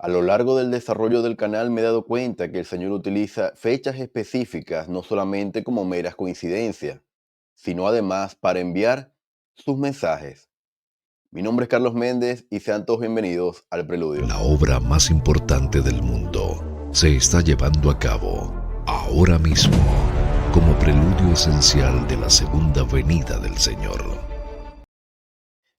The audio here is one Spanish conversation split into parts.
A lo largo del desarrollo del canal me he dado cuenta que el Señor utiliza fechas específicas no solamente como meras coincidencias, sino además para enviar sus mensajes. Mi nombre es Carlos Méndez y sean todos bienvenidos al Preludio. La obra más importante del mundo se está llevando a cabo ahora mismo como preludio esencial de la segunda venida del Señor.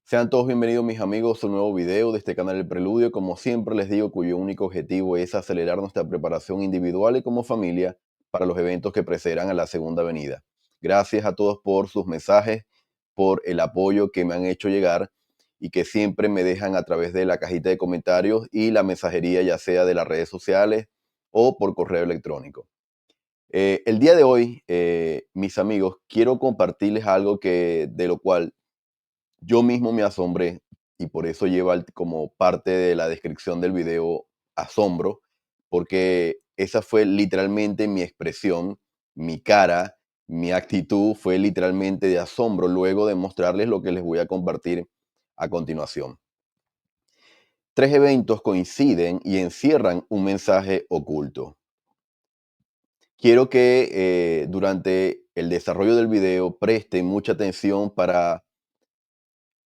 Sean todos bienvenidos mis amigos a un nuevo video de este canal El Preludio, como siempre les digo, cuyo único objetivo es acelerar nuestra preparación individual y como familia para los eventos que precederán a la segunda venida. Gracias a todos por sus mensajes, por el apoyo que me han hecho llegar y que siempre me dejan a través de la cajita de comentarios y la mensajería, ya sea de las redes sociales o por correo electrónico. El día de hoy, mis amigos, quiero compartirles algo de lo cual yo mismo me asombré y por eso lleva como parte de la descripción del video asombro, porque esa fue literalmente mi expresión, mi cara, mi actitud fue literalmente de asombro luego de mostrarles lo que les voy a compartir a continuación. Tres eventos coinciden y encierran un mensaje oculto. Quiero que durante el desarrollo del video presten mucha atención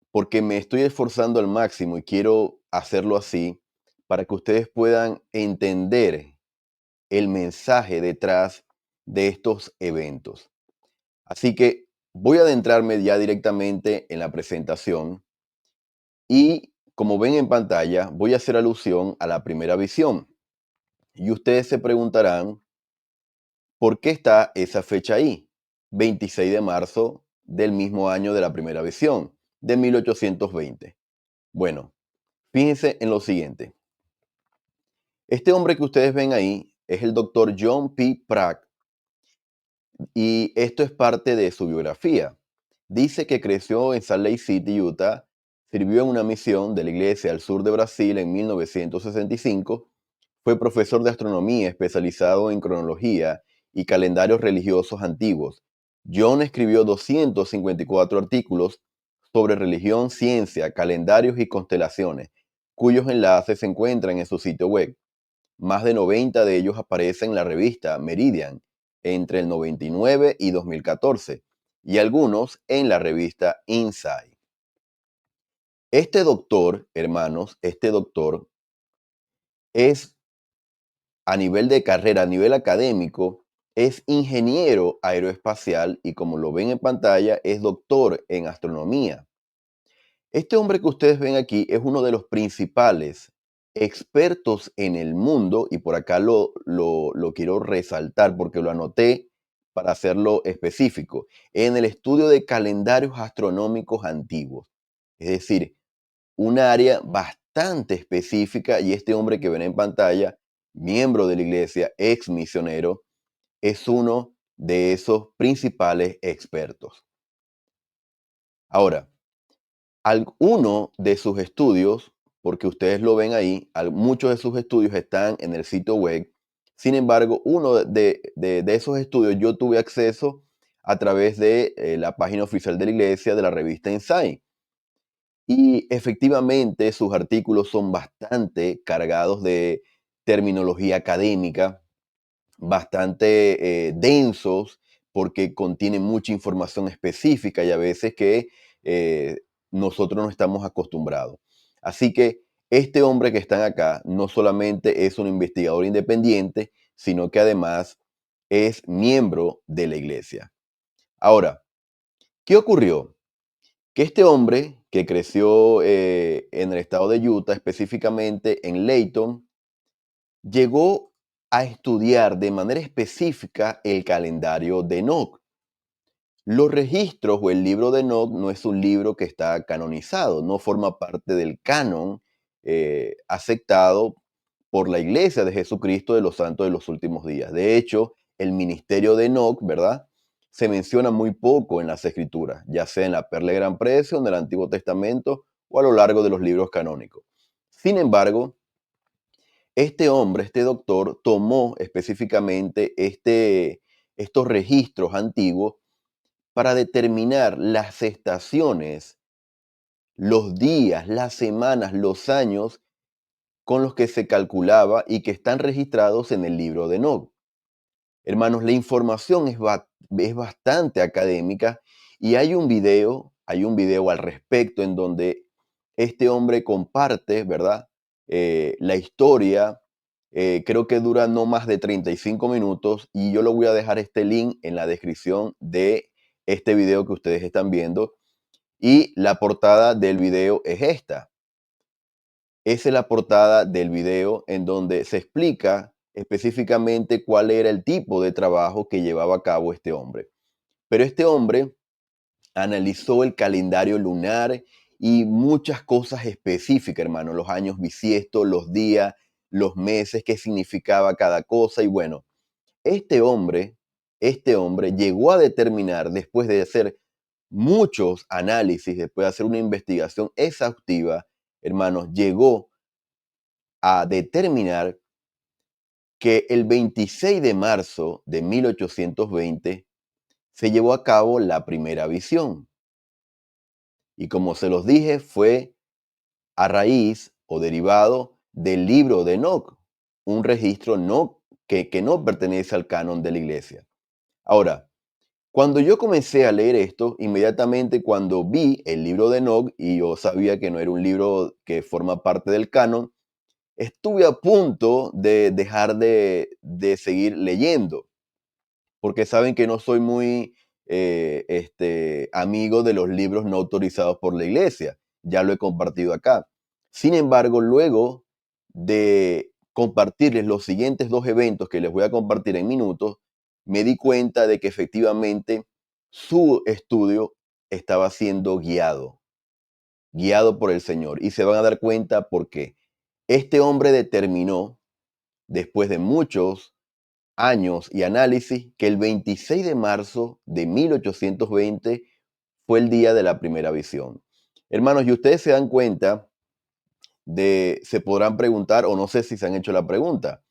porque me estoy esforzando al máximo y quiero hacerlo así para que ustedes puedan entender el mensaje detrás de estos eventos. Así que voy a adentrarme ya directamente en la presentación y como ven en pantalla voy a hacer alusión a la primera visión. Y ustedes se preguntarán, ¿por qué está esa fecha ahí? 26 de marzo del mismo año de la primera visión, de 1820. Bueno, fíjense en lo siguiente. Este hombre que ustedes ven ahí es el doctor John P. Pratt y esto es parte de su biografía. Dice que creció en Salt Lake City, Utah, sirvió en una misión de la iglesia al sur de Brasil en 1965, fue profesor de astronomía especializado en cronología y calendarios religiosos antiguos. John escribió 254 artículos sobre religión, ciencia, calendarios y constelaciones, cuyos enlaces se encuentran en su sitio web. Más de 90 de ellos aparecen en la revista Meridian entre el 99 y 2014 y algunos en la revista Inside. Este doctor, hermanos, este doctor es a nivel de carrera, a nivel académico, es ingeniero aeroespacial y como lo ven en pantalla, es doctor en astronomía. Este hombre que ustedes ven aquí es uno de los principales expertos en el mundo y por acá lo quiero resaltar porque lo anoté para hacerlo específico, en el estudio de calendarios astronómicos antiguos. Es decir, un área bastante específica y este hombre que ven en pantalla, miembro de la iglesia, ex misionero, es uno de esos principales expertos. Ahora, uno de sus estudios, porque ustedes lo ven ahí, muchos de sus estudios están en el sitio web. Sin embargo, uno de esos estudios yo tuve acceso a través de la página oficial de la iglesia, de la revista Insight. Y efectivamente sus artículos son bastante cargados de terminología académica, bastante densos, porque contienen mucha información específica y a veces que eh, nosotros no estamos acostumbrados. Así que este hombre que está acá no solamente es un investigador independiente, sino que además es miembro de la iglesia. Ahora, ¿qué ocurrió? Que este hombre que creció en el estado de Utah, específicamente en Layton, llegó a estudiar de manera específica el calendario de Enoch. Los registros o el libro de Enoch no es un libro que está canonizado, no forma parte del canon aceptado por la Iglesia de Jesucristo de los Santos de los Últimos Días. De hecho, el ministerio de Enoch, ¿verdad? Se menciona muy poco en las Escrituras, ya sea en la Perla de Gran Precio, en el Antiguo Testamento o a lo largo de los libros canónicos. Sin embargo, este hombre, este doctor, tomó específicamente estos registros antiguos para determinar las estaciones, los días, las semanas, los años con los que se calculaba y que están registrados en el libro de Enoc. Hermanos, la información es bastante académica y hay un video al respecto en donde este hombre comparte, ¿verdad? La historia, creo que dura no más de 35 minutos y yo lo voy a dejar este link en la descripción de este video que ustedes están viendo y la portada del video es esta. Esa es la portada del video en donde se explica específicamente cuál era el tipo de trabajo que llevaba a cabo este hombre. Pero este hombre analizó el calendario lunar y muchas cosas específicas, hermano, los años bisiestos, los días, los meses, qué significaba cada cosa. Y bueno, este hombre, este hombre llegó a determinar, después de hacer muchos análisis, después de hacer una investigación exhaustiva, hermanos, llegó a determinar que el 26 de marzo de 1820 se llevó a cabo la primera visión. Y como se los dije, fue a raíz o derivado del libro de Enoc, un registro que no pertenece al canon de la iglesia. Ahora, cuando yo comencé a leer esto, inmediatamente cuando vi el libro de Enoc, y yo sabía que no era un libro que forma parte del canon, estuve a punto de dejar de seguir leyendo, porque saben que no soy muy amigo de los libros no autorizados por la iglesia. Ya lo he compartido acá. Sin embargo, luego de compartirles los siguientes dos eventos que les voy a compartir en minutos, me di cuenta de que efectivamente su estudio estaba siendo guiado por el Señor. Y se van a dar cuenta por qué. Este hombre determinó, después de muchos años y análisis, que el 26 de marzo de 1820 fue el día de la primera visión. Hermanos, y ustedes se dan cuenta se podrán preguntar, o no sé si se han hecho la pregunta,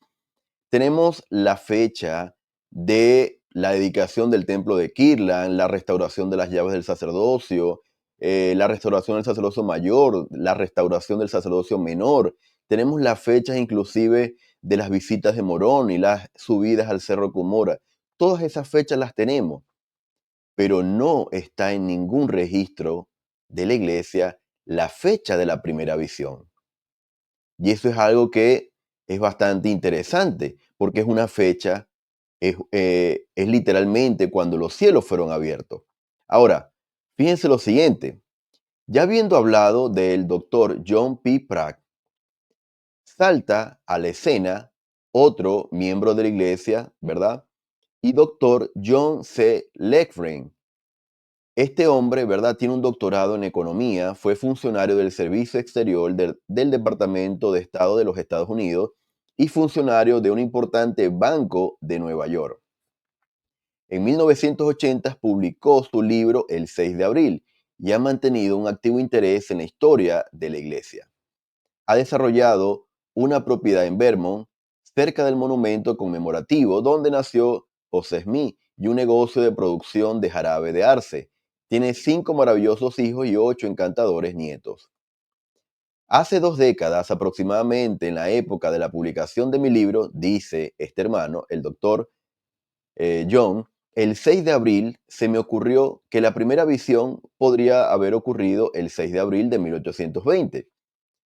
tenemos la fecha de la dedicación del templo de Kirtland, la restauración de las llaves del sacerdocio, la restauración del sacerdocio mayor, la restauración del sacerdocio menor. Tenemos las fechas inclusive de las visitas de Morón y las subidas al Cerro Cumora. Todas esas fechas las tenemos, pero no está en ningún registro de la iglesia la fecha de la primera visión. Y eso es algo que es bastante interesante, porque es una fecha, es literalmente cuando los cielos fueron abiertos. Ahora, fíjense lo siguiente, ya habiendo hablado del doctor John P. Pratt, salta a la escena otro miembro de la iglesia, ¿verdad? Y doctor John C. Lefevre. Este hombre, ¿verdad? Tiene un doctorado en economía, fue funcionario del Servicio Exterior del Departamento de Estado de los Estados Unidos y funcionario de un importante banco de Nueva York. En 1980 publicó su libro El 6 de abril y ha mantenido un activo interés en la historia de la iglesia. Ha desarrollado una propiedad en Vermont, cerca del monumento conmemorativo donde nació José Smith, y un negocio de producción de jarabe de arce. Tiene 5 maravillosos hijos y 8 encantadores nietos. Hace 2 décadas aproximadamente, en la época de la publicación de mi libro, dice este hermano, el doctor John, el 6 de abril se me ocurrió que la primera visión podría haber ocurrido el 6 de abril de 1820.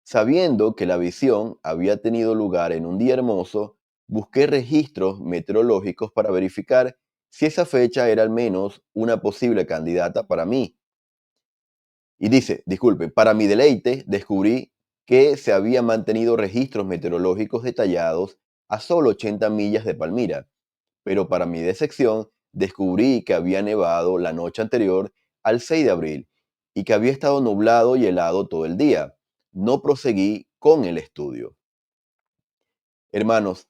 Sabiendo que la visión había tenido lugar en un día hermoso, busqué registros meteorológicos para verificar si esa fecha era al menos una posible candidata para mí. Y dice, disculpen, para mi deleite descubrí que se habían mantenido registros meteorológicos detallados a solo 80 millas de Palmira, pero para mi decepción descubrí que había nevado la noche anterior al 6 de abril y que había estado nublado y helado todo el día. No proseguí con el estudio. Hermanos,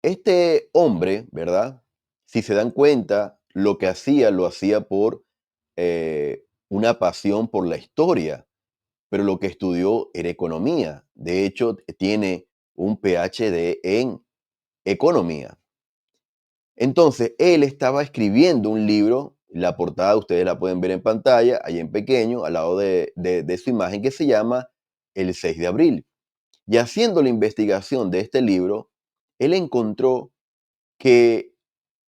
este hombre, ¿verdad? Si se dan cuenta, lo que hacía, lo hacía por una pasión por la historia, pero lo que estudió era economía. De hecho, tiene un PhD en economía. Entonces, él estaba escribiendo un libro, la portada ustedes la pueden ver en pantalla, ahí en pequeño, al lado de su imagen, que se llama El 6 de abril. Y haciendo la investigación de este libro, él encontró que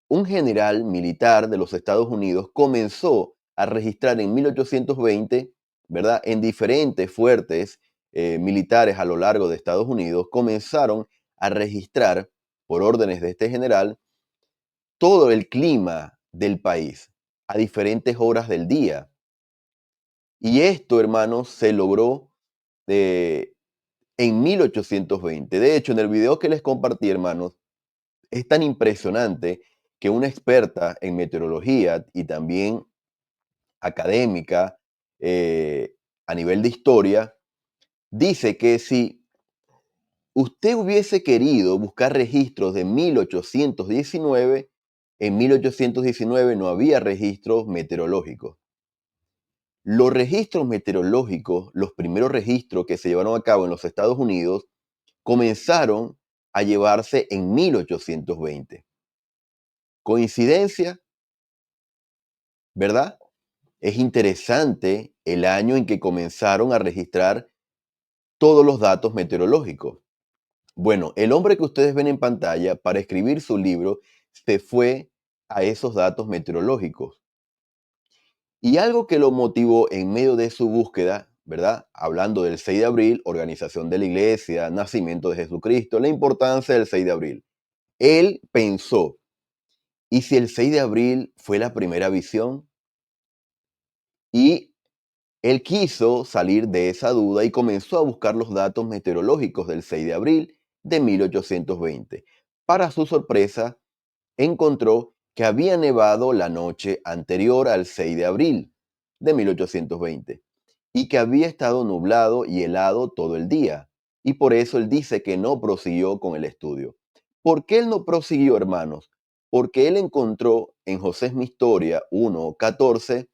un general militar de los Estados Unidos comenzó a registrar en 1820, ¿verdad? En diferentes fuertes militares a lo largo de Estados Unidos, comenzaron a registrar, por órdenes de este general, todo el clima del país a diferentes horas del día. Y esto, hermanos, se logró eh, en 1820. De hecho, en el video que les compartí, hermanos, es tan impresionante que una experta en meteorología y también académica a nivel de historia dice que si usted hubiese querido buscar registros de 1819, en 1819 no había registros meteorológicos. Los registros meteorológicos, los primeros registros que se llevaron a cabo en los Estados Unidos, comenzaron a llevarse en 1820. ¿Coincidencia? ¿Verdad? Es interesante el año en que comenzaron a registrar todos los datos meteorológicos. Bueno, el hombre que ustedes ven en pantalla para escribir su libro se fue a esos datos meteorológicos. Y algo que lo motivó en medio de su búsqueda, ¿verdad? Hablando del 6 de abril, organización de la iglesia, nacimiento de Jesucristo, la importancia del 6 de abril. Él pensó, ¿y si el 6 de abril fue la primera visión? Y él quiso salir de esa duda y comenzó a buscar los datos meteorológicos del 6 de abril de 1820. Para su sorpresa, encontró que había nevado la noche anterior al 6 de abril de 1820 y que había estado nublado y helado todo el día. Y por eso él dice que no prosiguió con el estudio. ¿Por qué él no prosiguió, hermanos? Porque él encontró en José Smith Historia 1:14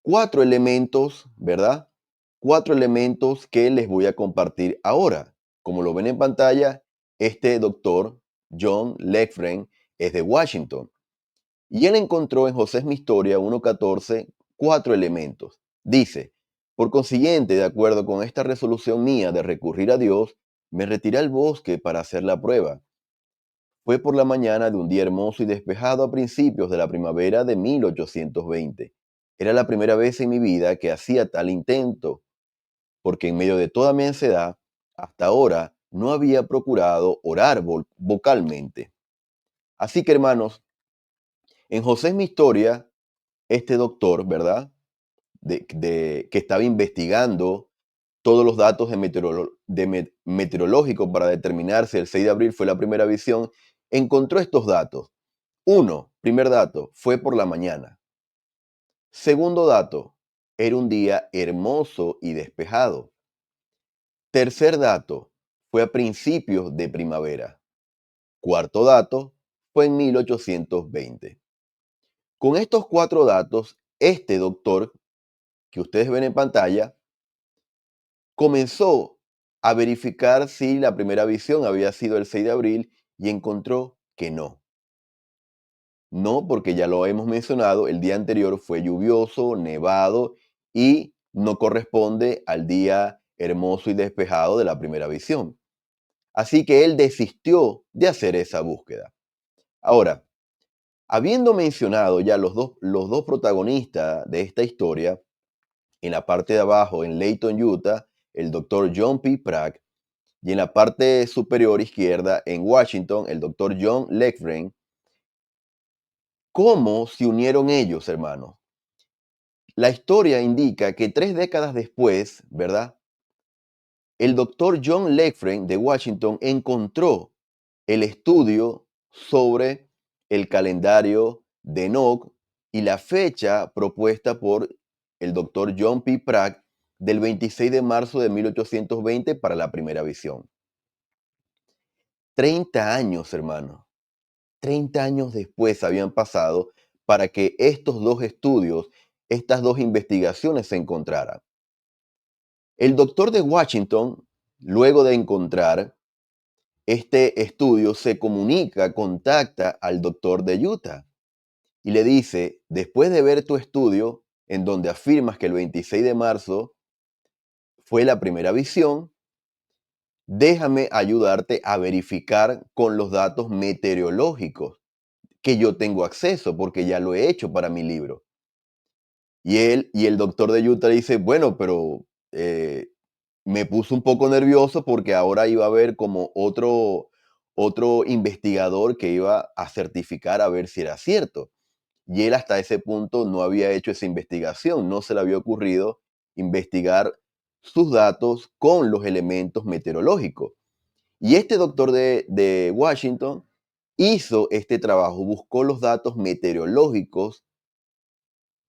cuatro elementos, ¿verdad? Cuatro elementos que les voy a compartir ahora. Como lo ven en pantalla, este doctor, John Lefren, es de Washington. Y él encontró en José Smith Historia 1:14 cuatro elementos. Dice, por consiguiente, de acuerdo con esta resolución mía de recurrir a Dios, me retiré al bosque para hacer la prueba. Fue por la mañana de un día hermoso y despejado a principios de la primavera de 1820. Era la primera vez en mi vida que hacía tal intento, porque en medio de toda mi ansiedad, hasta ahora no había procurado orar vocalmente. Así que, hermanos, en José mi historia, este doctor, ¿verdad? Que estaba investigando todos los datos meteorológicos para determinar si el 6 de abril fue la primera visión, encontró estos datos. Uno, primer dato, fue por la mañana. Segundo dato, era un día hermoso y despejado. Tercer dato, fue a principios de primavera. Cuarto dato, fue en 1820. Con estos cuatro datos, este doctor que ustedes ven en pantalla comenzó a verificar si la primera visión había sido el 6 de abril y encontró que no. No, porque ya lo hemos mencionado, el día anterior fue lluvioso, nevado y no corresponde al día hermoso y despejado de la primera visión. Así que él desistió de hacer esa búsqueda. Ahora, habiendo mencionado ya los dos protagonistas de esta historia, en la parte de abajo, en Layton, Utah, el doctor John P. Pratt, y en la parte superior izquierda, en Washington, el doctor John Lefren, ¿cómo se unieron ellos, hermanos? La historia indica que 3 décadas después, ¿verdad? El doctor John Lefren de Washington encontró el estudio sobre el calendario de Enoch y la fecha propuesta por el doctor John P. Pratt del 26 de marzo de 1820 para la primera visión. 30 años, hermano. 30 años después habían pasado para que estos dos estudios, estas dos investigaciones se encontraran. El doctor de Washington, luego de encontrar este estudio, se comunica, contacta al doctor de Utah y le dice, después de ver tu estudio en donde afirmas que el 26 de marzo fue la primera visión, déjame ayudarte a verificar con los datos meteorológicos que yo tengo acceso, porque ya lo he hecho para mi libro. Y el doctor de Utah dice, bueno, pero eh, me puso un poco nervioso porque ahora iba a haber como otro investigador que iba a certificar a ver si era cierto. Y él hasta ese punto no había hecho esa investigación, no se le había ocurrido investigar sus datos con los elementos meteorológicos. Y este doctor de Washington hizo este trabajo, buscó los datos meteorológicos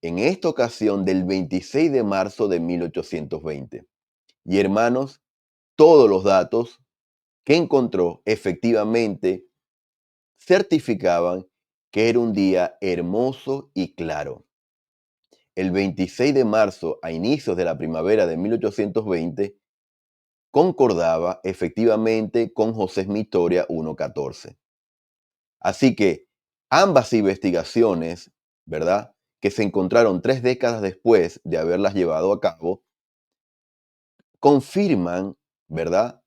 en esta ocasión del 26 de marzo de 1820. Y hermanos, todos los datos que encontró efectivamente certificaban que era un día hermoso y claro. El 26 de marzo, a inicios de la primavera de 1820, concordaba efectivamente con José Smitoria 1.14. Así que ambas investigaciones, ¿verdad? Que se encontraron 3 décadas después de haberlas llevado a cabo, confirman, ¿verdad?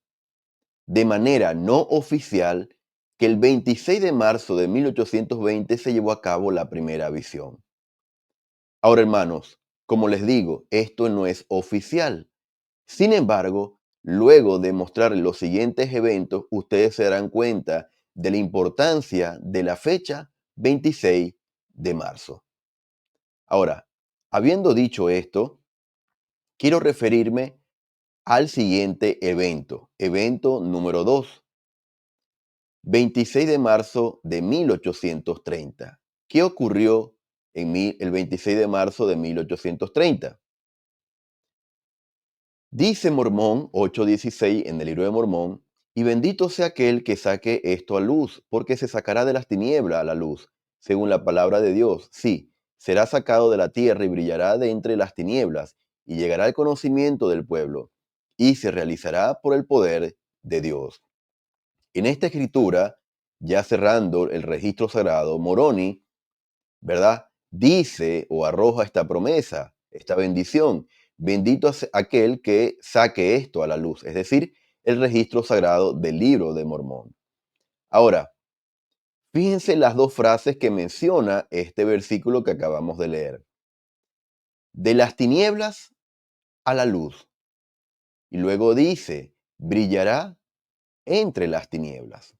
De manera no oficial que el 26 de marzo de 1820 se llevó a cabo la primera visión. Ahora, hermanos, como les digo, esto no es oficial. Sin embargo, luego de mostrar los siguientes eventos, ustedes se darán cuenta de la importancia de la fecha 26 de marzo. Ahora, habiendo dicho esto, quiero referirme al siguiente evento, evento número 2, 26 de marzo de 1830. ¿Qué ocurrió el 26 de marzo de 1830? Dice Mormón 8:16 en el libro de Mormón, y bendito sea aquel que saque esto a luz, porque se sacará de las tinieblas a la luz, según la palabra de Dios. Sí, será sacado de la tierra y brillará de entre las tinieblas, y llegará al conocimiento del pueblo, y se realizará por el poder de Dios. En esta escritura, ya cerrando el registro sagrado, Moroni, ¿verdad? Dice o arroja esta promesa, esta bendición. Bendito es aquel que saque esto a la luz, es decir, el registro sagrado del libro de Mormón. Ahora, fíjense las dos frases que menciona este versículo que acabamos de leer. De las tinieblas a la luz. Y luego dice, brillará entre las tinieblas.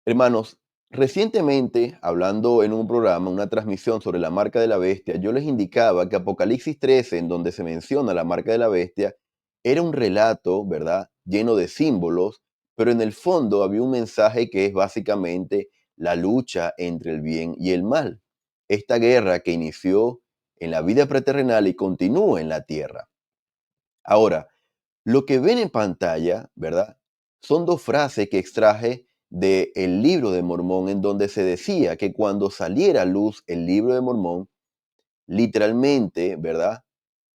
Hermanos, recientemente, hablando en un programa, una transmisión sobre la marca de la bestia, yo les indicaba que Apocalipsis 13, en donde se menciona la marca de la bestia, era un relato, ¿verdad?, lleno de símbolos, pero en el fondo había un mensaje que es básicamente la lucha entre el bien y el mal. Esta guerra que inició en la vida preterrenal y continúa en la tierra. Ahora, lo que ven en pantalla, ¿verdad? Son dos frases que extraje del libro de Mormón, en donde se decía que cuando saliera a luz el libro de Mormón, literalmente, ¿verdad?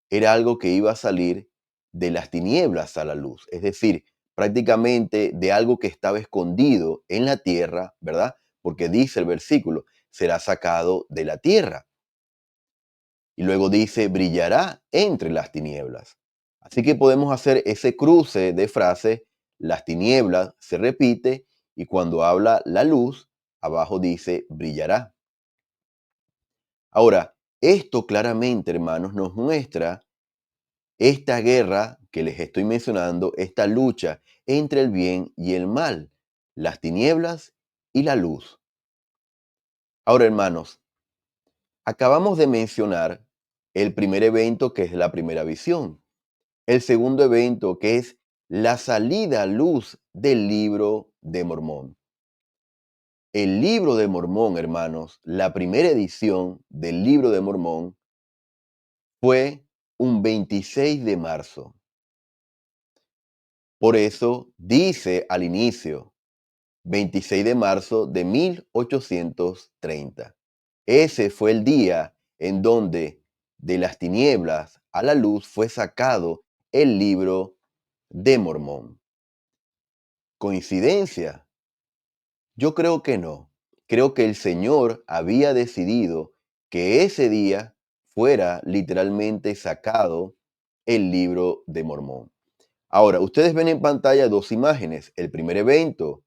Era algo que iba a salir de las tinieblas a la luz. Es decir, prácticamente de algo que estaba escondido en la tierra, ¿verdad? Porque dice el versículo, será sacado de la tierra. Y luego dice, brillará entre las tinieblas. Así que podemos hacer ese cruce de frases, las tinieblas se repite y cuando habla la luz, abajo dice, brillará. Ahora, esto claramente, hermanos, nos muestra esta guerra que les estoy mencionando, esta lucha entre el bien y el mal, las tinieblas y la luz. Ahora, hermanos, acabamos de mencionar el primer evento que es la primera visión. El segundo evento, que es la salida a luz del libro de Mormón. El libro de Mormón, hermanos, la primera edición del libro de Mormón fue un 26 de marzo. Por eso dice al inicio, 26 de marzo de 1830. Ese fue el día en donde de las tinieblas a la luz fue sacado el libro de Mormón. ¿Coincidencia? Yo creo que no. Creo que el Señor había decidido que ese día fuera literalmente sacado el libro de Mormón. Ahora, ustedes ven en pantalla dos imágenes. El primer evento,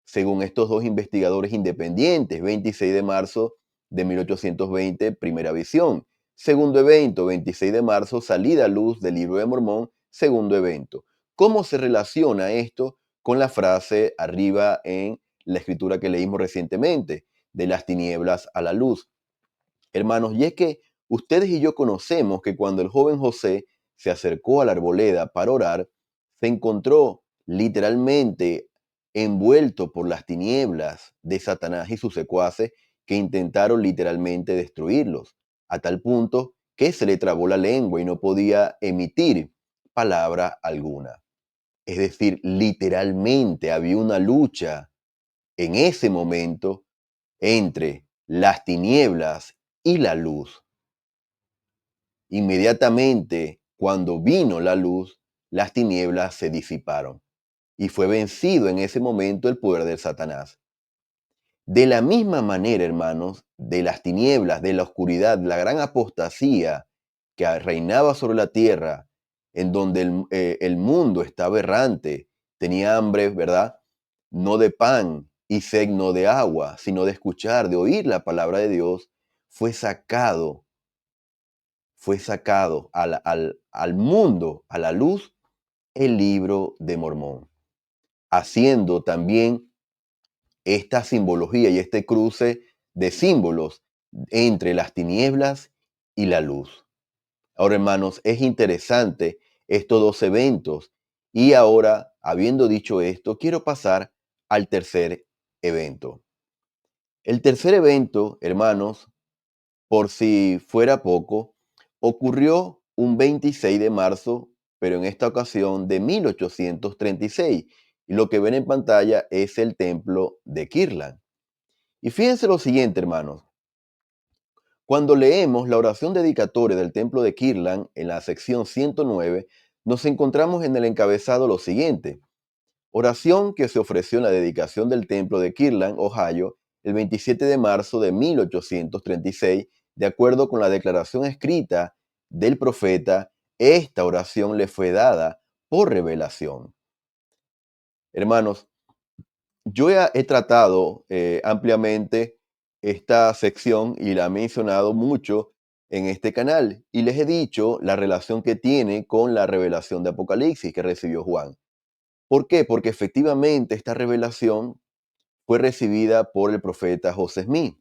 según estos dos investigadores independientes, 26 de marzo de 1820, primera visión. Segundo evento, 26 de marzo, salida a luz del Libro de Mormón, segundo evento. ¿Cómo se relaciona esto con la frase arriba en la escritura que leímos recientemente, de las tinieblas a la luz? Hermanos, y es que ustedes y yo conocemos que cuando el joven José se acercó a la arboleda para orar, se encontró literalmente envuelto por las tinieblas de Satanás y sus secuaces que intentaron literalmente destruirlos, a tal punto que se le trabó la lengua y no podía emitir palabra alguna. Es decir, literalmente había una lucha en ese momento entre las tinieblas y la luz. Inmediatamente, cuando vino la luz, las tinieblas se disiparon y fue vencido en ese momento el poder de Satanás. De la misma manera, hermanos, de las tinieblas, de la oscuridad, la gran apostasía que reinaba sobre la tierra, en donde el mundo estaba errante, tenía hambre, ¿verdad? No de pan y sed no de agua, sino de escuchar, de oír la palabra de Dios, fue sacado al mundo, a la luz, el Libro de Mormón, haciendo también esta simbología y este cruce de símbolos entre las tinieblas y la luz. Ahora, hermanos, es interesante estos dos eventos. Y ahora, habiendo dicho esto, quiero pasar al tercer evento. El tercer evento, hermanos, por si fuera poco, ocurrió un 26 de marzo, pero en esta ocasión de 1836. Y lo que ven en pantalla es el templo de Kirtland. Y fíjense lo siguiente, hermanos. Cuando leemos la oración dedicatoria del templo de Kirtland en la sección 109, nos encontramos en el encabezado lo siguiente: oración que se ofreció en la dedicación del templo de Kirtland, Ohio, el 27 de marzo de 1836, de acuerdo con la declaración escrita del profeta. Esta oración le fue dada por revelación. Hermanos, yo he tratado ampliamente esta sección y la he mencionado mucho en este canal y les he dicho la relación que tiene con la revelación de Apocalipsis que recibió Juan. ¿Por qué? Porque efectivamente esta revelación fue recibida por el profeta José Smith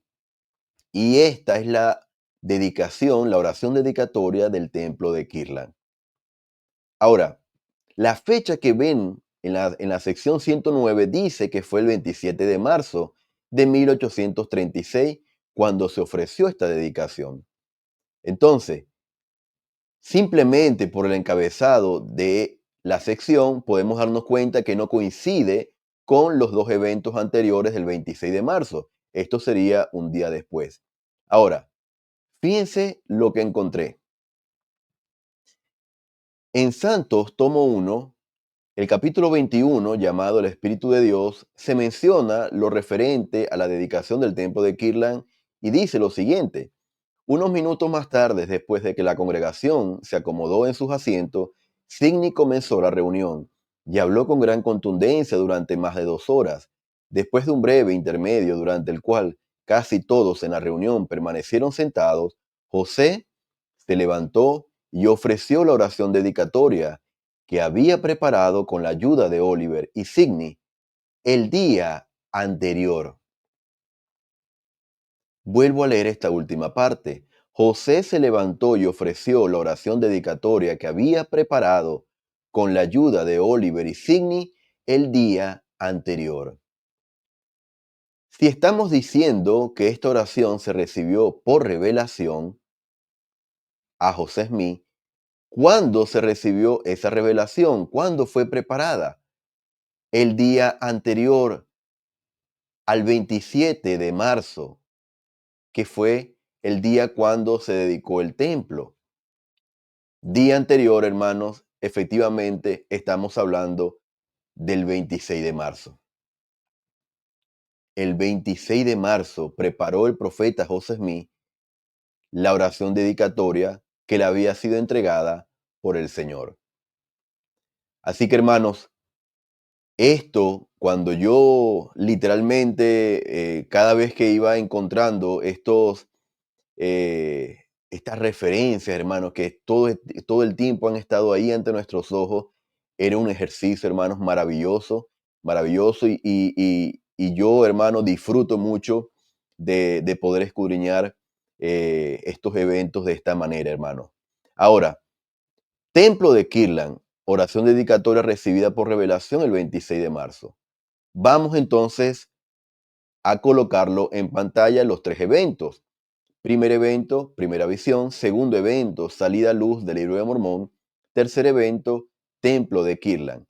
y esta es la dedicación, la oración dedicatoria del templo de Kirtland. Ahora, la fecha que ven en la sección 109 dice que fue el 27 de marzo de 1836 cuando se ofreció esta dedicación. Entonces, simplemente por el encabezado de la sección podemos darnos cuenta que no coincide con los dos eventos anteriores del 26 de marzo. Esto sería un día después. Ahora, fíjense lo que encontré. En Santos, tomo 1, el capítulo 21, llamado El Espíritu de Dios, se menciona lo referente a la dedicación del templo de Kirtland y dice lo siguiente: unos minutos más tarde, después de que la congregación se acomodó en sus asientos, Sidney comenzó la reunión y habló con gran contundencia durante más de 2 horas. Después de un breve intermedio durante el cual casi todos en la reunión permanecieron sentados, José se levantó y ofreció la oración dedicatoria que había preparado con la ayuda de Oliver y Sidney el día anterior. Vuelvo a leer esta última parte. José se levantó y ofreció la oración dedicatoria que había preparado con la ayuda de Oliver y Sidney el día anterior. Si estamos diciendo que esta oración se recibió por revelación a José Smith, ¿cuándo se recibió esa revelación? ¿Cuándo fue preparada? El día anterior al 27 de marzo, que fue el día cuando se dedicó el templo. Día anterior, hermanos, efectivamente estamos hablando del 26 de marzo. El 26 de marzo preparó el profeta José Smith la oración dedicatoria que le había sido entregada por el Señor. Así que hermanos, esto, cuando yo literalmente, cada vez que iba encontrando estas referencias, hermanos, que todo el tiempo han estado ahí ante nuestros ojos, era un ejercicio, hermanos, maravilloso, maravilloso. Y yo, hermano, disfruto mucho de poder escudriñar estos eventos de esta manera, hermano. Ahora, Templo de Kirtland, oración dedicatoria recibida por revelación el 26 de marzo. Vamos entonces a colocarlo en pantalla los tres eventos. Primer evento, primera visión. Segundo evento, salida a luz del libro de Mormón. Tercer evento, Templo de Kirtland.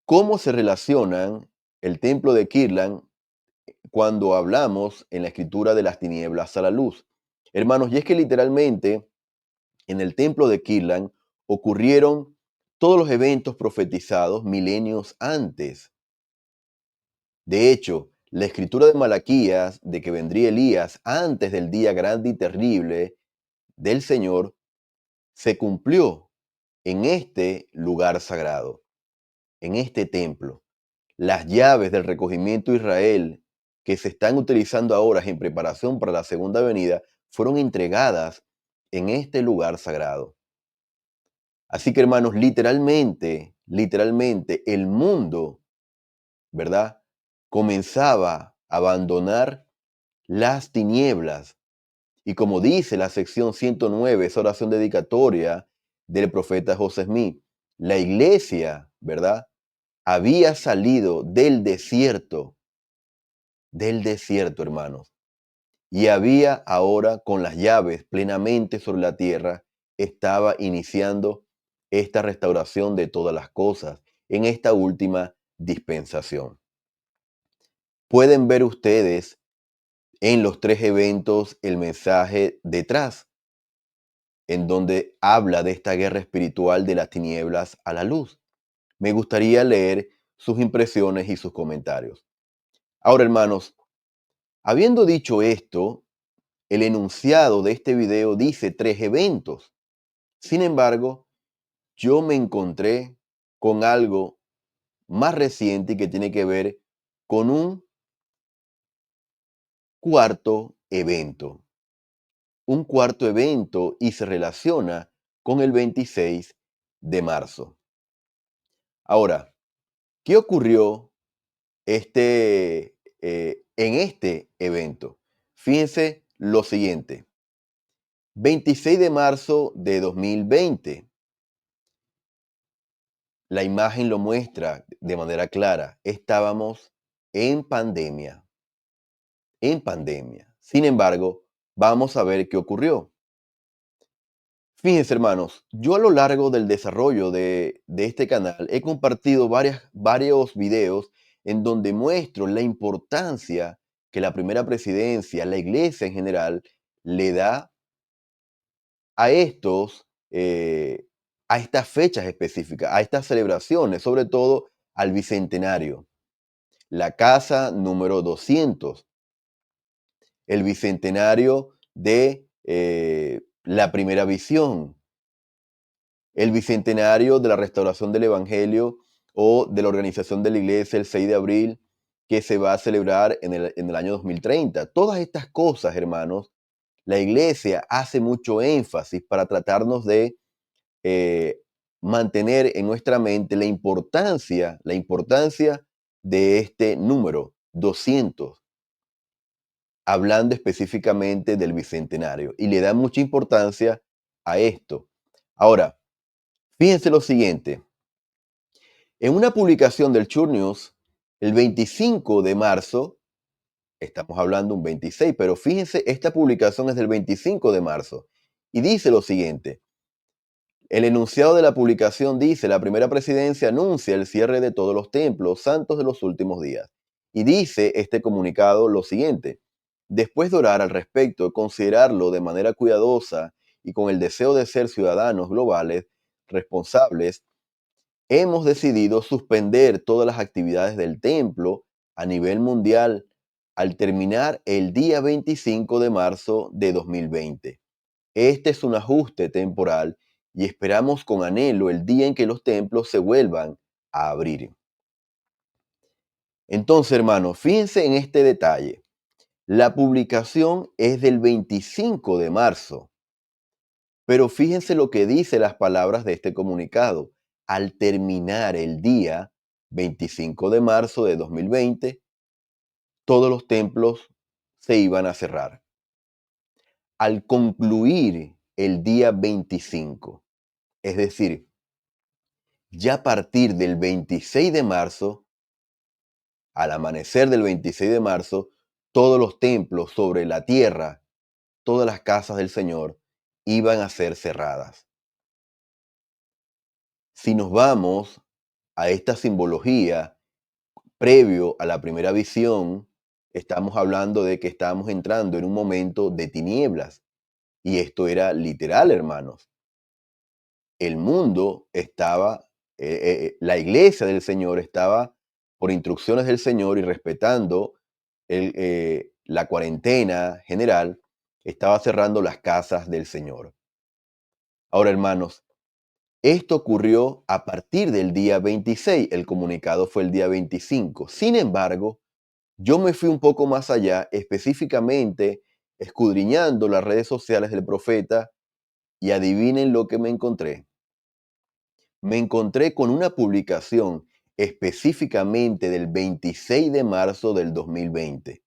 ¿Cómo se relacionan el Templo de Kirtland cuando hablamos en la escritura de las tinieblas a la luz? Hermanos, y es que literalmente en el Templo de Kirtland ocurrieron todos los eventos profetizados milenios antes. De hecho, la escritura de Malaquías de que vendría Elías antes del día grande y terrible del Señor se cumplió en este lugar sagrado, en este templo. Las llaves del recogimiento de Israel que se están utilizando ahora en preparación para la segunda venida fueron entregadas en este lugar sagrado. Así que hermanos, literalmente el mundo, ¿verdad? Comenzaba a abandonar las tinieblas. Y como dice la sección 109, esa oración dedicatoria del profeta José Smith, la iglesia, ¿verdad? Había salido del desierto, hermanos, y había ahora con las llaves plenamente sobre la tierra, estaba iniciando esta restauración de todas las cosas en esta última dispensación. Pueden ver ustedes en los tres eventos el mensaje detrás, en donde habla de esta guerra espiritual de las tinieblas a la luz. Me gustaría leer sus impresiones y sus comentarios. Ahora, hermanos, habiendo dicho esto, el enunciado de este video dice tres eventos. Sin embargo, yo me encontré con algo más reciente que tiene que ver con un cuarto evento. Un cuarto evento y se relaciona con el 26 de marzo. Ahora, ¿qué ocurrió en este evento? Fíjense lo siguiente. 26 de marzo de 2020. La imagen lo muestra de manera clara. Estábamos en pandemia. En pandemia. Sin embargo, vamos a ver qué ocurrió. Fíjense, hermanos, yo a lo largo del desarrollo de este canal he compartido varios videos en donde muestro la importancia que la primera presidencia, la iglesia en general, le da a eh, a estas fechas específicas, a estas celebraciones, sobre todo al bicentenario. La casa número 200, el bicentenario de la primera visión, el bicentenario de la restauración del Evangelio o de la organización de la iglesia el 6 de abril, que se va a celebrar en el año 2030. Todas estas cosas, hermanos, la iglesia hace mucho énfasis para tratarnos de eh, mantener en nuestra mente la importancia de este número 200, hablando específicamente del bicentenario, y le da mucha importancia a esto. Ahora, fíjense lo siguiente. En una publicación del Church News, el 25 de marzo, estamos hablando un 26, pero fíjense, esta publicación es del 25 de marzo, y dice lo siguiente. El enunciado de la publicación dice: la primera presidencia anuncia el cierre de todos los templos santos de los últimos días. Y dice este comunicado lo siguiente: después de orar al respecto, considerarlo de manera cuidadosa y con el deseo de ser ciudadanos globales responsables, hemos decidido suspender todas las actividades del templo a nivel mundial al terminar el día 25 de marzo de 2020. Este es un ajuste temporal y esperamos con anhelo el día en que los templos se vuelvan a abrir. Entonces, hermanos, fíjense en este detalle. La publicación es del 25 de marzo, pero fíjense lo que dice las palabras de este comunicado. Al terminar el día 25 de marzo de 2020, todos los templos se iban a cerrar. Al concluir el día 25, es decir, ya a partir del 26 de marzo, al amanecer del 26 de marzo, todos los templos sobre la tierra, todas las casas del Señor, iban a ser cerradas. Si nos vamos a esta simbología, previo a la primera visión, estamos hablando de que estamos entrando en un momento de tinieblas. Y esto era literal, hermanos. El mundo estaba, la iglesia del Señor estaba por instrucciones del Señor y respetando la cuarentena general, estaba cerrando las casas del Señor. Ahora, hermanos, esto ocurrió a partir del día 26, el comunicado fue el día 25. Sin embargo, yo me fui un poco más allá, específicamente escudriñando las redes sociales del profeta, y adivinen lo que me encontré. Me encontré con una publicación específicamente del 26 de marzo del 2020.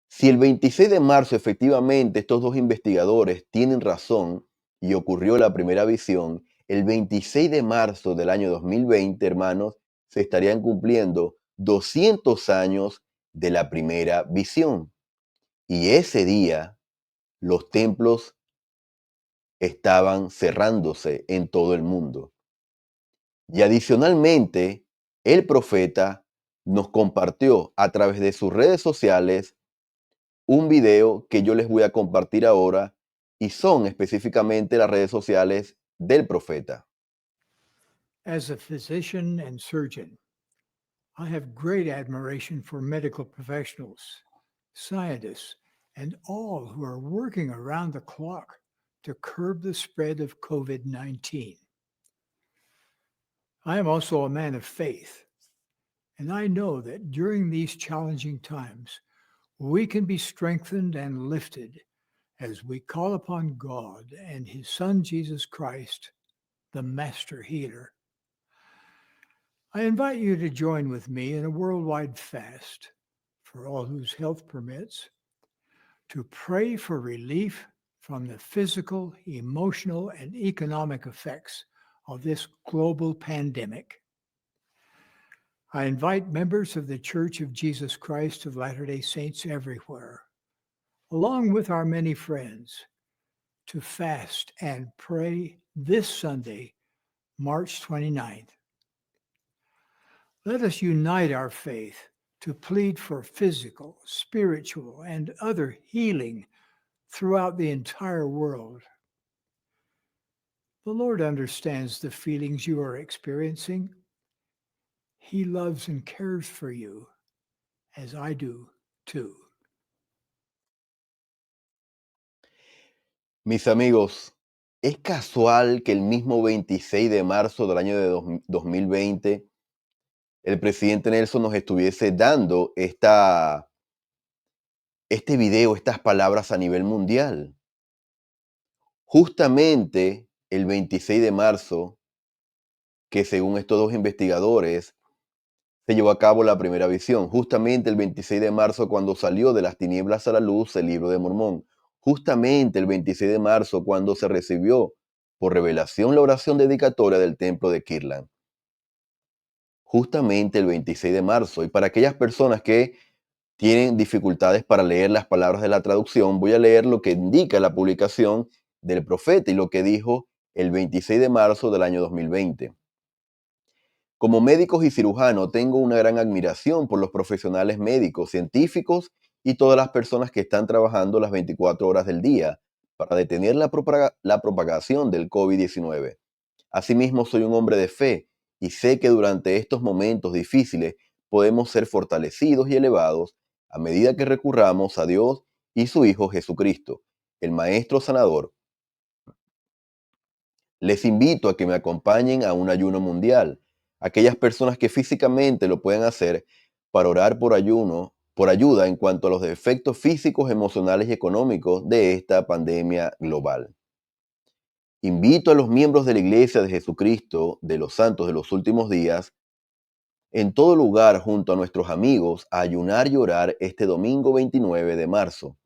Si el 26 de marzo efectivamente estos dos investigadores tienen razón y ocurrió la primera visión, el 26 de marzo del año 2020, hermanos, se estarían cumpliendo 200 años de la primera visión. Y ese día los templos estaban cerrándose en todo el mundo. Y adicionalmente, el profeta nos compartió a través de sus redes sociales un video que yo les voy a compartir ahora y son específicamente las redes sociales del profeta. As a physician and surgeon, I have great admiration for medical professionals, scientists, and all who are working around the clock to curb the spread of COVID-19. I am also a man of faith, and I know that during these challenging times, we can be strengthened and lifted as we call upon God and His Son, Jesus Christ, the Master Healer. I invite you to join with me in a worldwide fast for all whose health permits, to pray for relief from the physical, emotional, and economic effects of this global pandemic. I invite members of the Church of Jesus Christ of Latter-day Saints everywhere, along with our many friends, to fast and pray this Sunday, March 29th. Let us unite our faith to plead for physical, spiritual, and other healing throughout the entire world. The Lord understands the feelings you are experiencing. He loves and cares for you, as I do too. Mis amigos, ¿es casual que el mismo 26 de marzo del año de 2020 el presidente Nelson nos estuviese dando este video, estas palabras a nivel mundial? Justamente el 26 de marzo, que según estos dos investigadores, se llevó a cabo la primera visión. Justamente el 26 de marzo, cuando salió de las tinieblas a la luz el libro de Mormón. Justamente el 26 de marzo, cuando se recibió por revelación la oración dedicatoria del templo de Kirtland. Justamente el 26 de marzo. Y para aquellas personas que tienen dificultades para leer las palabras de la traducción, voy a leer lo que indica la publicación del profeta y lo que dijo el 26 de marzo del año 2020. Como médicos y cirujano, tengo una gran admiración por los profesionales médicos, científicos y todas las personas que están trabajando las 24 horas del día para detener la propagación del COVID-19. Asimismo, soy un hombre de fe y sé que durante estos momentos difíciles podemos ser fortalecidos y elevados a medida que recurramos a Dios y su Hijo Jesucristo, el Maestro Sanador, Les invito a que me acompañen a un ayuno mundial. Aquellas personas que físicamente lo pueden hacer para orar por ayuda en cuanto a los efectos físicos, emocionales y económicos de esta pandemia global. Invito a los miembros de la Iglesia de Jesucristo de los Santos de los Últimos Días en todo lugar junto a nuestros amigos a ayunar y orar este domingo 29 de marzo.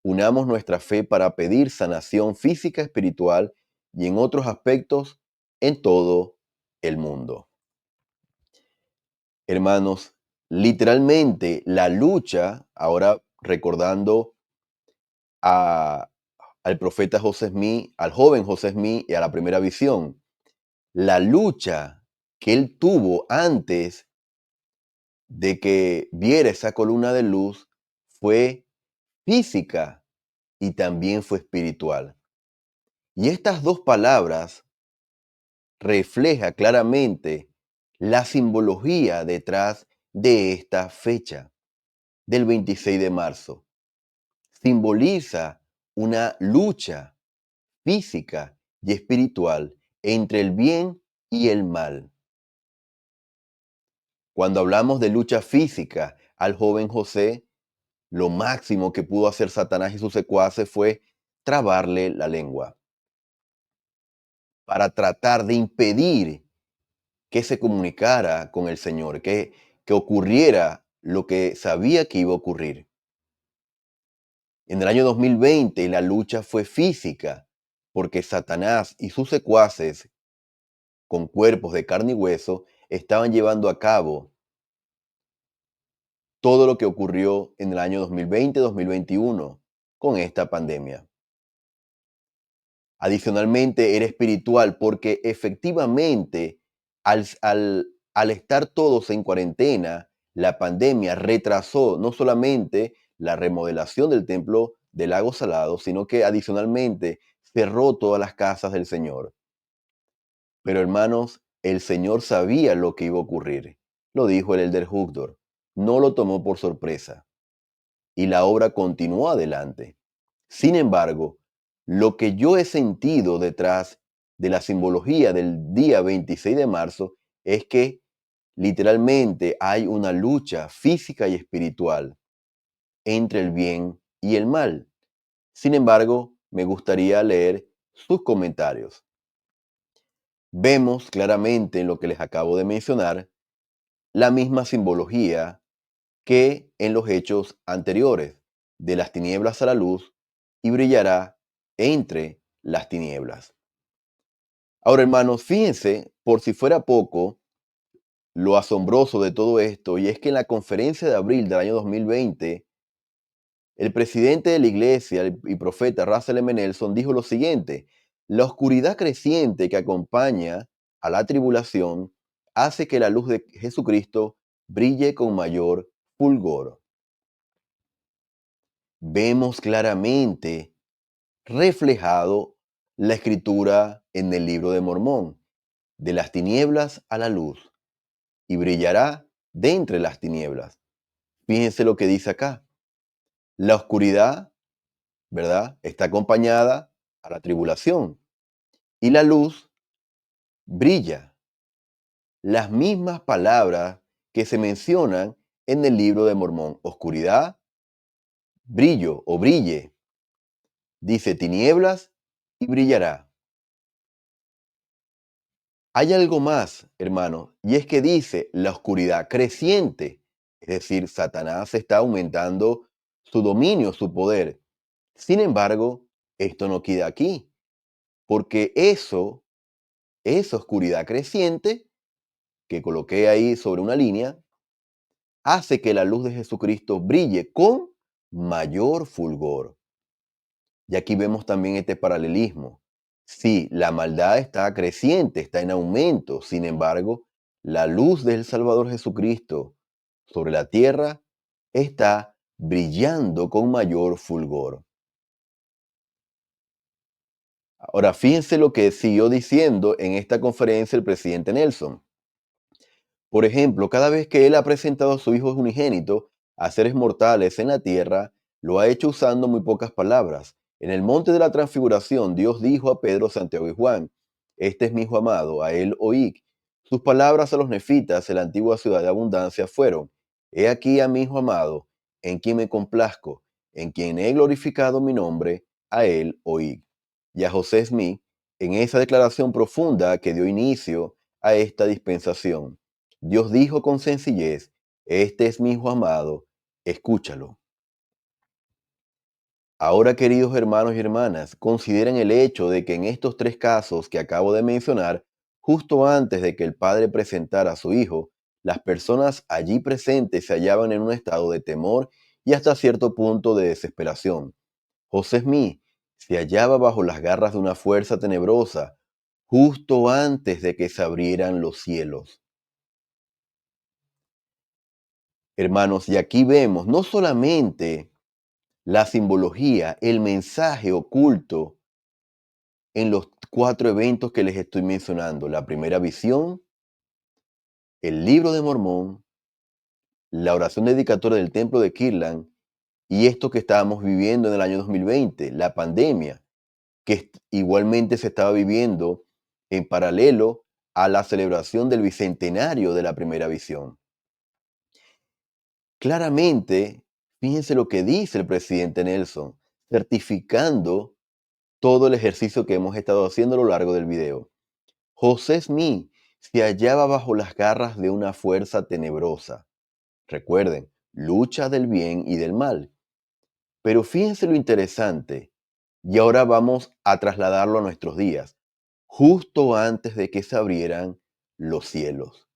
Unamos nuestra fe para pedir sanación física, espiritual y en otros aspectos en todo el mundo. Hermanos, literalmente la lucha, ahora recordando a- al profeta José Smith, al joven José Smith y a la primera visión, la lucha que él tuvo antes de que viera esa columna de luz fue física y también fue espiritual. Y estas dos palabras refleja claramente la simbología detrás de esta fecha del 26 de marzo. Simboliza una lucha física y espiritual entre el bien y el mal. Cuando hablamos de lucha física al joven José, lo máximo que pudo hacer Satanás y sus secuaces fue trabarle la lengua para tratar de impedir que se comunicara con el Señor, que ocurriera lo que sabía que iba a ocurrir. En el año 2020 la lucha fue física porque Satanás y sus secuaces con cuerpos de carne y hueso estaban llevando a cabo todo lo que ocurrió en el año 2020-2021 con esta pandemia. Adicionalmente, era espiritual porque efectivamente al estar todos en cuarentena, la pandemia retrasó no solamente la remodelación del templo del lago Salado, sino que adicionalmente cerró todas las casas del Señor. Pero hermanos, el Señor sabía lo que iba a ocurrir. Lo dijo el Elder Hugdor. No lo tomó por sorpresa. Y la obra continuó adelante. Sin embargo, lo que yo he sentido detrás de la simbología del día 26 de marzo es que literalmente hay una lucha física y espiritual entre el bien y el mal. Sin embargo, me gustaría leer sus comentarios. Vemos claramente en lo que les acabo de mencionar la misma simbología que en los hechos anteriores, de las tinieblas a la luz, y brillará entre las tinieblas. Ahora, hermanos, fíjense, por si fuera poco, lo asombroso de todo esto, y es que en la conferencia de abril del año 2020, el presidente de la iglesia y profeta Russell M. Nelson dijo lo siguiente: la oscuridad creciente que acompaña a la tribulación hace que la luz de Jesucristo brille con mayor fulgor. Vemos claramente reflejado la escritura en el libro de Mormón, de las tinieblas a la luz, y brillará de entre las tinieblas. Fíjense lo que dice acá. La oscuridad, ¿verdad?, está acompañada a la tribulación, y la luz brilla. Las mismas palabras que se mencionan en el libro de Mormón. Oscuridad, brillo o brille. Dice tinieblas y brillará. Hay algo más, hermano, y es que dice la oscuridad creciente. Es decir, Satanás está aumentando su dominio, su poder. Sin embargo, esto no queda aquí, porque esa oscuridad creciente que coloqué ahí sobre una línea, hace que la luz de Jesucristo brille con mayor fulgor. Y aquí vemos también este paralelismo. Sí, la maldad está creciente, está en aumento. Sin embargo, la luz del Salvador Jesucristo sobre la tierra está brillando con mayor fulgor. Ahora, fíjense lo que siguió diciendo en esta conferencia el presidente Nelson. Por ejemplo, cada vez que él ha presentado a su Hijo unigénito a seres mortales en la tierra, lo ha hecho usando muy pocas palabras. En el monte de la transfiguración, Dios dijo a Pedro, Santiago y Juan: este es mi hijo amado, a él oíd. Sus palabras a los nefitas en la antigua ciudad de abundancia fueron: He aquí a mi hijo amado, en quien me complazco, en quien he glorificado mi nombre, a él oíd. Y a José Smith, en esa declaración profunda que dio inicio a esta dispensación, Dios dijo con sencillez: Este es mi hijo amado, escúchalo. Ahora, queridos hermanos y hermanas, consideren el hecho de que en estos tres casos que acabo de mencionar, justo antes de que el padre presentara a su hijo, las personas allí presentes se hallaban en un estado de temor y hasta cierto punto de desesperación. José Smith se hallaba bajo las garras de una fuerza tenebrosa justo antes de que se abrieran los cielos. Hermanos, y aquí vemos no solamente la simbología, el mensaje oculto en los cuatro eventos que les estoy mencionando: la primera visión, el libro de Mormón, la oración dedicatoria del templo de Kirtland y esto que estábamos viviendo en el año 2020, la pandemia, que igualmente se estaba viviendo en paralelo a la celebración del bicentenario de la primera visión. Claramente, fíjense lo que dice el presidente Nelson, certificando todo el ejercicio que hemos estado haciendo a lo largo del video. José Smith se hallaba bajo las garras de una fuerza tenebrosa. Recuerden, lucha del bien y del mal. Pero fíjense lo interesante, y ahora vamos a trasladarlo a nuestros días, justo antes de que se abrieran los cielos.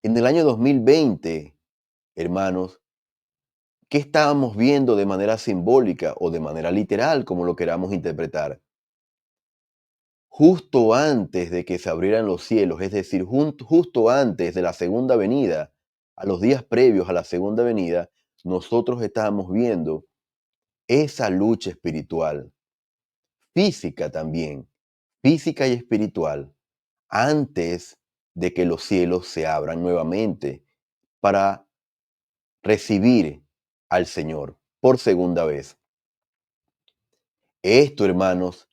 En el año 2020, hermanos, ¿qué estábamos viendo de manera simbólica o de manera literal, como lo queramos interpretar? Justo antes de que se abrieran los cielos, es decir, justo antes de la segunda venida, a los días previos a la segunda venida, nosotros estábamos viendo esa lucha espiritual, física también, física y espiritual, antes de que los cielos se abran nuevamente para recibir al Señor por segunda vez. Esto, hermanos,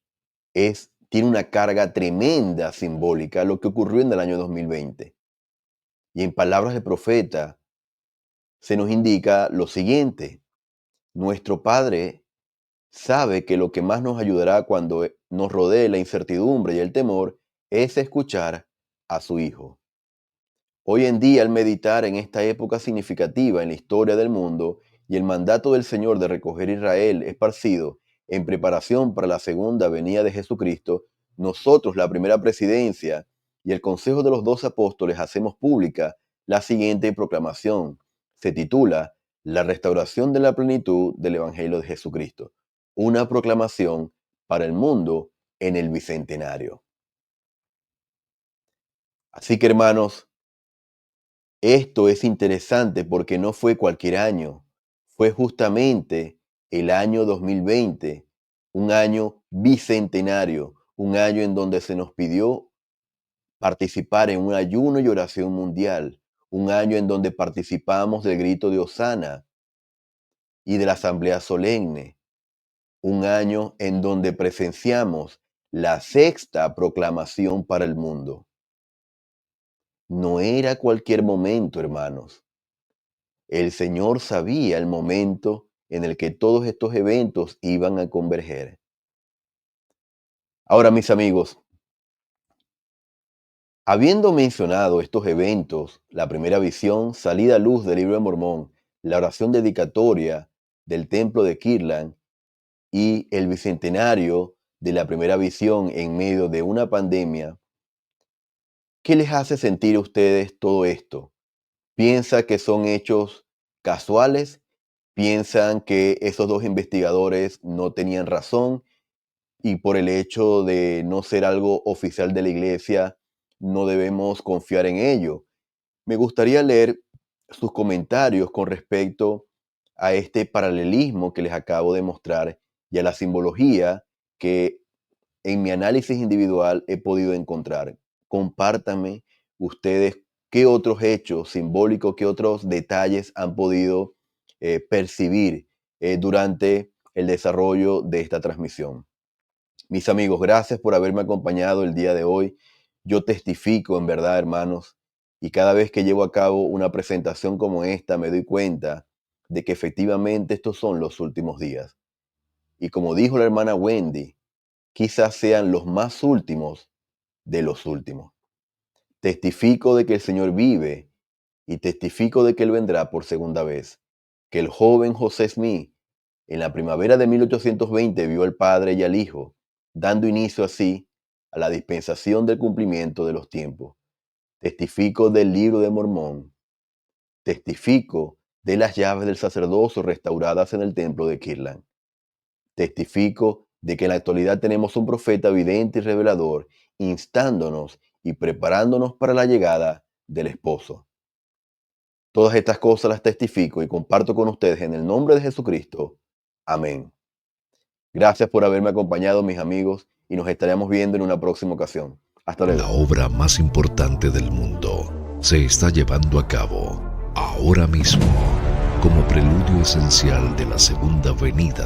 tiene una carga tremenda simbólica, lo que ocurrió en el año 2020. Y en palabras del profeta se nos indica lo siguiente: nuestro Padre sabe que lo que más nos ayudará cuando nos rodee la incertidumbre y el temor es escuchar a su Hijo. Hoy en día, al meditar en esta época significativa en la historia del mundo y el mandato del Señor de recoger Israel esparcido en preparación para la segunda venida de Jesucristo, nosotros, la primera presidencia y el Consejo de los 12 Apóstoles, hacemos pública la siguiente proclamación. Se titula La restauración de la plenitud del Evangelio de Jesucristo, una proclamación para el mundo en el bicentenario. Así que, hermanos, esto es interesante porque no fue cualquier año, fue justamente el año 2020, un año bicentenario, un año en donde se nos pidió participar en un ayuno y oración mundial, un año en donde participamos del grito de Hosana y de la asamblea solemne, un año en donde presenciamos la sexta proclamación para el mundo. No era cualquier momento, hermanos. El Señor sabía el momento en el que todos estos eventos iban a converger. Ahora, mis amigos, habiendo mencionado estos eventos, la primera visión, salida a luz del libro de Mormón, la oración dedicatoria del templo de Kirtland y el bicentenario de la primera visión en medio de una pandemia, ¿qué les hace sentir a ustedes todo esto? ¿Piensa que son hechos casuales? ¿Piensan que esos dos investigadores no tenían razón y por el hecho de no ser algo oficial de la iglesia no debemos confiar en ello? Me gustaría leer sus comentarios con respecto a este paralelismo que les acabo de mostrar y a la simbología que en mi análisis individual he podido encontrar. Compártanme ustedes qué otros hechos simbólicos, qué otros detalles han podido percibir durante el desarrollo de esta transmisión. Mis amigos, gracias por haberme acompañado el día de hoy. Yo testifico en verdad, hermanos, y cada vez que llevo a cabo una presentación como esta, me doy cuenta de que efectivamente estos son los últimos días. Y como dijo la hermana Wendy, quizás sean los más últimos de los últimos. Testifico de que el Señor vive y testifico de que Él vendrá por segunda vez. Que el joven José Smith en la primavera de 1820 vio al Padre y al Hijo, dando inicio así a la dispensación del cumplimiento de los tiempos. Testifico del libro de Mormón. Testifico de las llaves del sacerdocio restauradas en el templo de Kirtland. Testifico de que en la actualidad tenemos un profeta vidente y revelador, instándonos y preparándonos para la llegada del esposo. Todas estas cosas las testifico y comparto con ustedes en el nombre de Jesucristo. Amén. Gracias por haberme acompañado, mis amigos, y nos estaremos viendo en una próxima ocasión. Hasta luego. La obra más importante del mundo se está llevando a cabo ahora mismo como preludio esencial de la segunda venida